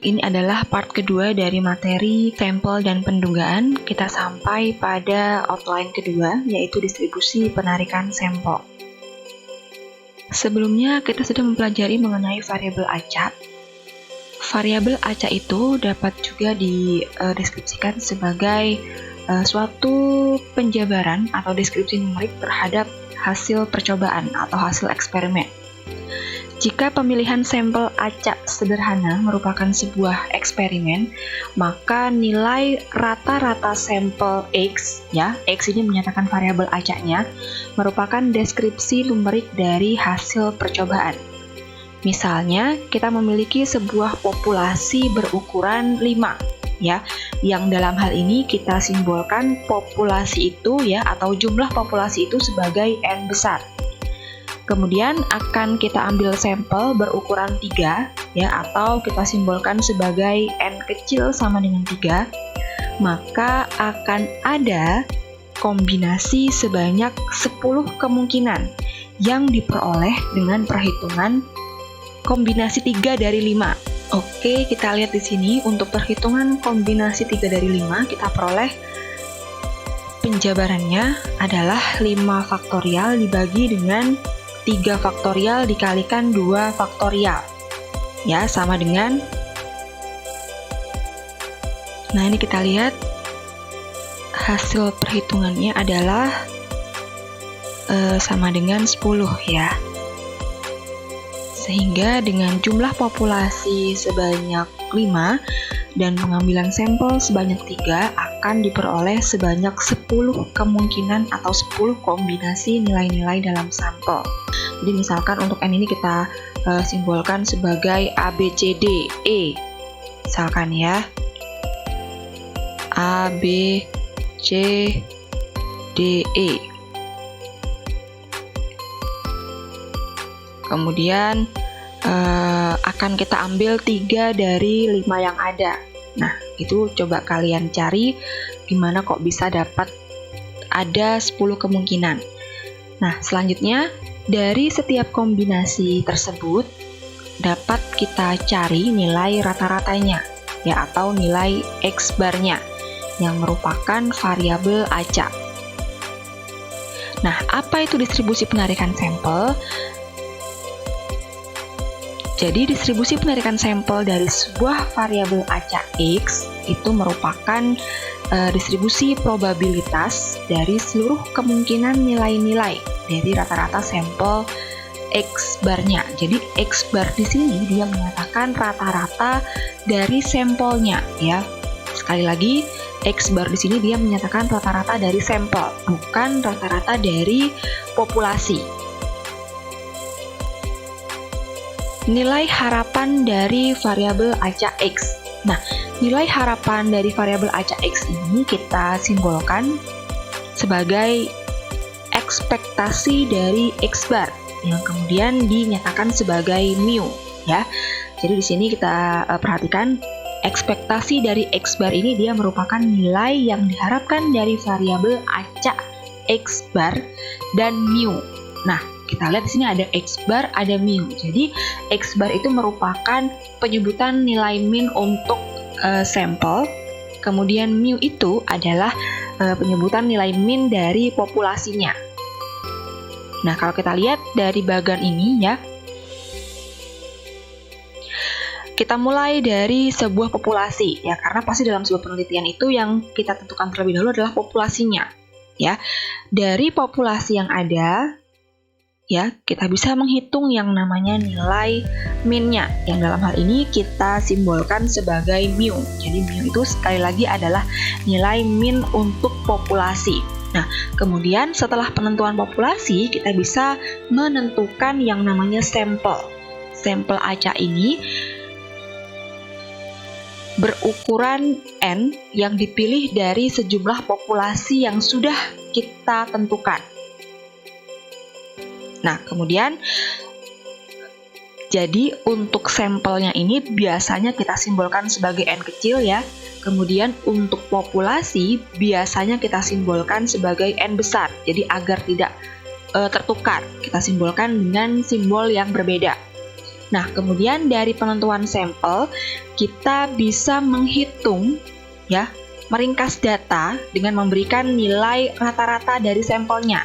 ini adalah part kedua dari materi sampel dan pendugaan. Kita sampai pada outline kedua, yaitu distribusi penarikan sampel. Sebelumnya kita sudah mempelajari mengenai variabel acak. Variabel acak itu dapat juga dideskripsikan sebagai suatu penjabaran atau deskripsi numerik terhadap hasil percobaan atau hasil eksperimen. Jika pemilihan sampel acak sederhana merupakan sebuah eksperimen, maka nilai rata-rata sampel X, ya, X ini menyatakan variabel acaknya, merupakan deskripsi numerik dari hasil percobaan. Misalnya, kita memiliki sebuah populasi berukuran 5, ya, yang dalam hal ini kita simbolkan populasi itu, ya, atau jumlah populasi itu sebagai N besar. Kemudian akan kita ambil sampel berukuran 3, ya, atau kita simbolkan sebagai N kecil sama dengan 3, maka akan ada kombinasi sebanyak 10 kemungkinan yang diperoleh dengan perhitungan kombinasi 3 dari 5. Oke, kita lihat di sini untuk perhitungan kombinasi 3 dari 5, kita peroleh penjabarannya adalah 5 faktorial dibagi dengan 3 faktorial dikalikan 2 faktorial, ya, sama dengan, nah ini kita lihat hasil perhitungannya adalah sama dengan 10, ya, sehingga dengan jumlah populasi sebanyak 5 dan pengambilan sampel sebanyak 3 akan diperoleh sebanyak 10 kemungkinan atau 10 kombinasi nilai-nilai dalam sampel. Jadi misalkan untuk N ini kita simbolkan sebagai A, B, C, D, E. Misalkan ya, A, B, C, D, E. Kemudian akan kita ambil 3 dari 5 yang ada. Nah, itu coba kalian cari gimana kok bisa dapat ada 10 kemungkinan. Nah, selanjutnya dari setiap kombinasi tersebut dapat kita cari nilai rata-ratanya, ya, atau nilai X barnya yang merupakan variabel acak. Nah, apa itu distribusi penarikan sampel? Jadi distribusi penarikan sampel dari sebuah variabel acak X itu merupakan distribusi probabilitas dari seluruh kemungkinan nilai-nilai dari rata-rata sampel X barnya. Jadi X bar di sini dia menyatakan rata-rata dari sampelnya, ya. Sekali lagi, X bar di sini dia menyatakan rata-rata dari sampel, bukan rata-rata dari populasi. Nilai harapan dari variabel acak X. Nah, nilai harapan dari variabel acak X ini kita simbolkan sebagai ekspektasi dari X bar yang kemudian dinyatakan sebagai mu, ya. Jadi di sini kita perhatikan ekspektasi dari X bar ini dia merupakan nilai yang diharapkan dari variabel acak X bar dan mu. Nah, kita lihat di sini ada X bar, ada mu. Jadi X bar itu merupakan penyebutan nilai min untuk sampel. Kemudian mu itu adalah penyebutan nilai min dari populasinya. Nah, kalau kita lihat dari bagian ini, ya, kita mulai dari sebuah populasi, ya, karena pasti dalam sebuah penelitian itu yang kita tentukan terlebih dahulu adalah populasinya, ya. Dari populasi yang ada, ya, kita bisa menghitung yang namanya nilai min-nya, yang dalam hal ini kita simbolkan sebagai mu. Jadi mu itu sekali lagi adalah nilai min untuk populasi. Nah, kemudian setelah penentuan populasi, kita bisa menentukan yang namanya sampel. Sampel acak ini berukuran N yang dipilih dari sejumlah populasi yang sudah kita tentukan. Nah, kemudian jadi untuk sampelnya ini biasanya kita simbolkan sebagai N kecil, ya. Kemudian untuk populasi biasanya kita simbolkan sebagai N besar. Jadi agar tidak tertukar, kita simbolkan dengan simbol yang berbeda. Nah, kemudian dari penentuan sampel, kita bisa menghitung, ya, meringkas data dengan memberikan nilai rata-rata dari sampelnya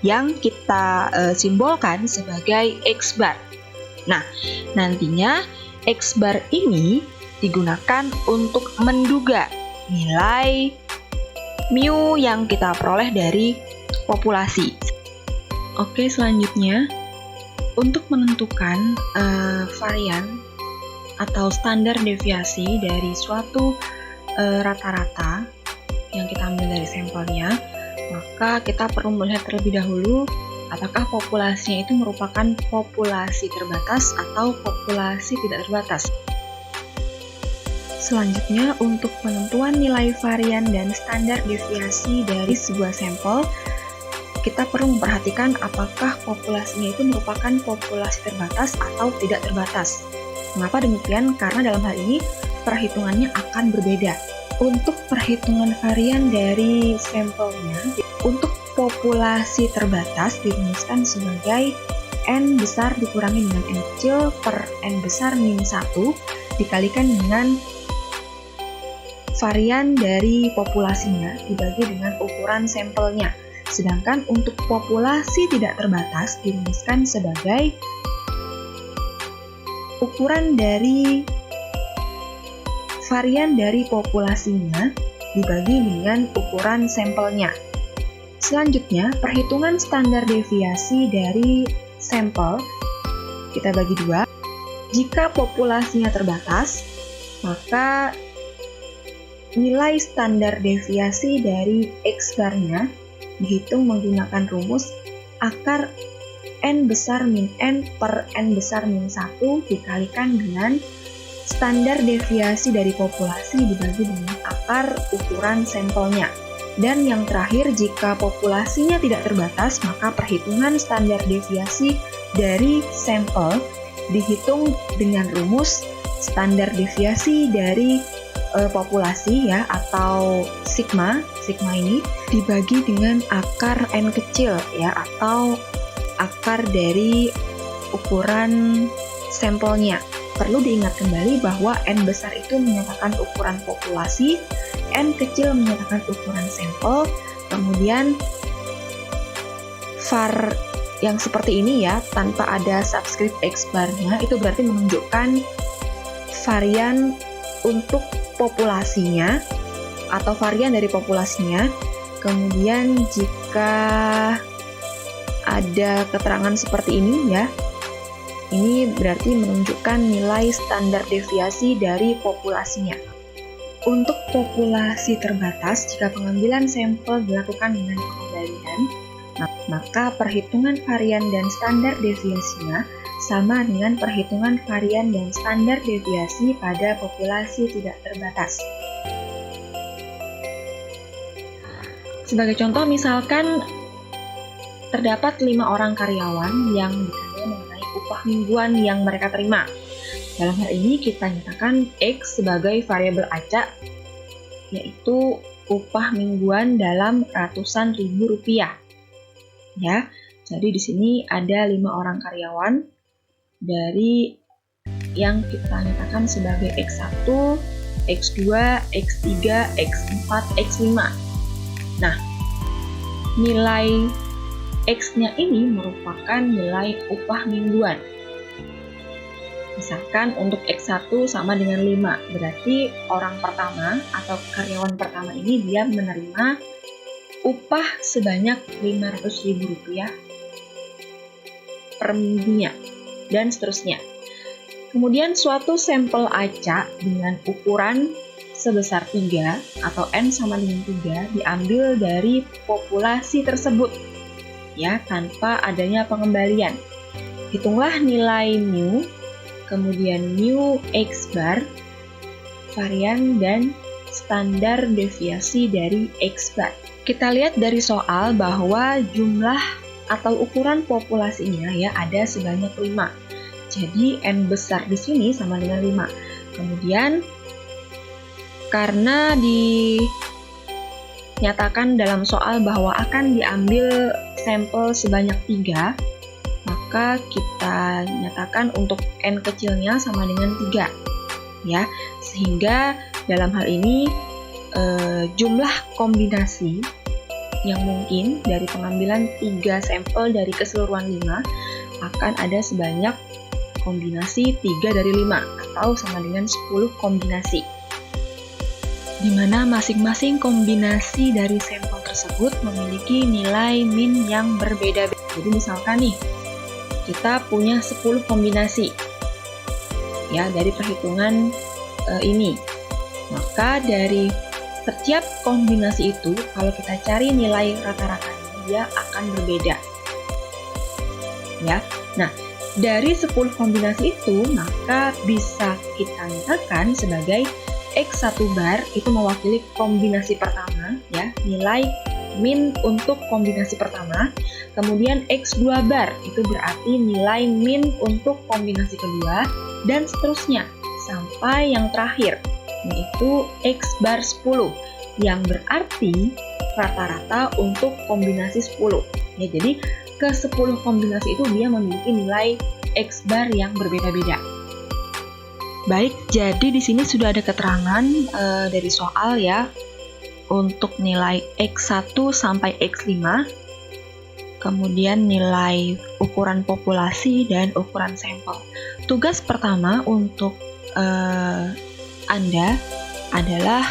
yang kita simbolkan sebagai X bar. Nah, nantinya X bar ini digunakan untuk menduga nilai mu yang kita peroleh dari populasi. Oke, selanjutnya untuk menentukan varian atau standar deviasi dari suatu rata-rata yang kita ambil dari sampelnya, maka kita perlu melihat terlebih dahulu apakah populasinya itu merupakan populasi terbatas atau populasi tidak terbatas. Selanjutnya, untuk penentuan nilai varian dan standar deviasi dari sebuah sampel, kita perlu memperhatikan apakah populasinya itu merupakan populasi terbatas atau tidak terbatas. Mengapa demikian? Karena dalam hal ini perhitungannya akan berbeda. Untuk perhitungan varian dari sampelnya, untuk populasi terbatas dirumuskan sebagai N besar dikurangi dengan N kecil per N besar min 1 dikalikan dengan varian dari populasinya dibagi dengan ukuran sampelnya. Sedangkan untuk populasi tidak terbatas dirumuskan sebagai ukuran dari varian dari populasinya dibagi dengan ukuran sampelnya. Selanjutnya, perhitungan standar deviasi dari sampel kita bagi dua. Jika populasinya terbatas, maka nilai standar deviasi dari X bar-nya dihitung menggunakan rumus akar N besar min N per N besar min 1 dikalikan dengan standar deviasi dari populasi dibagi dengan akar ukuran sampelnya. Dan yang terakhir, jika populasinya tidak terbatas, maka perhitungan standar deviasi dari sampel dihitung dengan rumus standar deviasi dari populasi, ya, atau sigma ini dibagi dengan akar N kecil, ya, atau akar dari ukuran sampelnya. Perlu diingat kembali bahwa N besar itu menyatakan ukuran populasi, N kecil menyatakan ukuran sampel, kemudian var yang seperti ini, ya, tanpa ada subscript X bar-nya, itu berarti menunjukkan varian untuk populasinya atau varian dari populasinya. Kemudian jika ada keterangan seperti ini, ya, ini berarti menunjukkan nilai standar deviasi dari populasinya. Untuk populasi terbatas, jika pengambilan sampel dilakukan dengan pengembalian, maka perhitungan varian dan standar deviasinya sama dengan perhitungan varian dan standar deviasi pada populasi tidak terbatas. Sebagai contoh, misalkan terdapat 5 orang karyawan yang ditanya mengenai upah mingguan yang mereka terima. Dalam hal ini kita nyatakan X sebagai variabel acak, yaitu upah mingguan dalam ratusan ribu rupiah. Ya, jadi di sini ada 5 orang karyawan dari yang kita nyatakan sebagai X1, X2, X3, X4, X5. Nah, nilai X-nya ini merupakan nilai upah mingguan. Misalkan untuk X1 sama dengan 5, berarti orang pertama atau karyawan pertama ini dia menerima upah sebanyak Rp500.000 per minggunya, dan seterusnya. Kemudian suatu sampel acak dengan ukuran sebesar 3 atau N sama dengan 3 diambil dari populasi tersebut, ya, tanpa adanya pengembalian. Hitunglah nilai mu, kemudian mu X bar, varian dan standar deviasi dari X bar. Kita lihat dari soal bahwa jumlah atau ukuran populasinya, ya, ada sebanyak 5. Jadi N besar di sini sama dengan 5. Kemudian karena dinyatakan dalam soal bahwa akan diambil sampel sebanyak 3, maka kita nyatakan untuk N kecilnya sama dengan 3. Ya, sehingga dalam hal ini jumlah kombinasi yang mungkin dari pengambilan 3 sampel dari keseluruhan 5 akan ada sebanyak kombinasi 3 dari 5 atau sama dengan 10 kombinasi, di mana masing-masing kombinasi dari sampel tersebut memiliki nilai min yang berbeda-beda. Jadi misalkan nih, kita punya 10 kombinasi ya dari perhitungan ini. Maka dari setiap kombinasi itu, kalau kita cari nilai rata-ratanya, dia akan berbeda. Ya. Nah, dari 10 kombinasi itu, maka bisa kita nyatakan sebagai X1 bar itu mewakili kombinasi pertama, ya, nilai min untuk kombinasi pertama. Kemudian X2 bar itu berarti nilai min untuk kombinasi kedua, dan seterusnya sampai yang terakhir, yaitu X bar 10 yang berarti rata-rata untuk kombinasi 10. Ya, jadi ke 10 kombinasi itu dia memiliki nilai X bar yang berbeda-beda. Baik, jadi di sini sudah ada keterangan dari soal ya untuk nilai X1 sampai X5, kemudian nilai ukuran populasi dan ukuran sampel. Tugas pertama untuk Anda adalah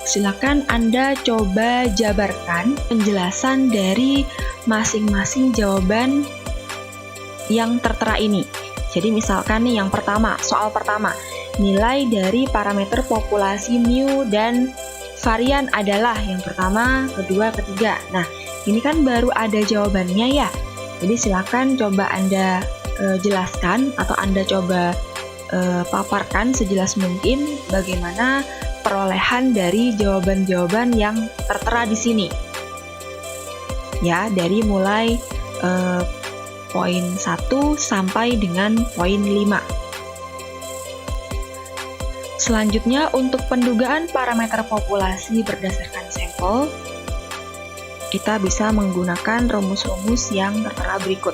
silakan Anda coba jabarkan penjelasan dari masing-masing jawaban yang tertera ini. Jadi misalkan nih yang pertama, soal pertama, nilai dari parameter populasi mu dan varian adalah yang pertama, kedua, ketiga. Nah, ini kan baru ada jawabannya ya. Jadi silakan coba Anda jelaskan atau Anda coba paparkan sejelas mungkin bagaimana perolehan dari jawaban-jawaban yang tertera di sini. Ya, dari mulai poin 1 sampai dengan poin 5. Selanjutnya, untuk pendugaan parameter populasi berdasarkan sampel, kita bisa menggunakan rumus-rumus yang tertera berikut.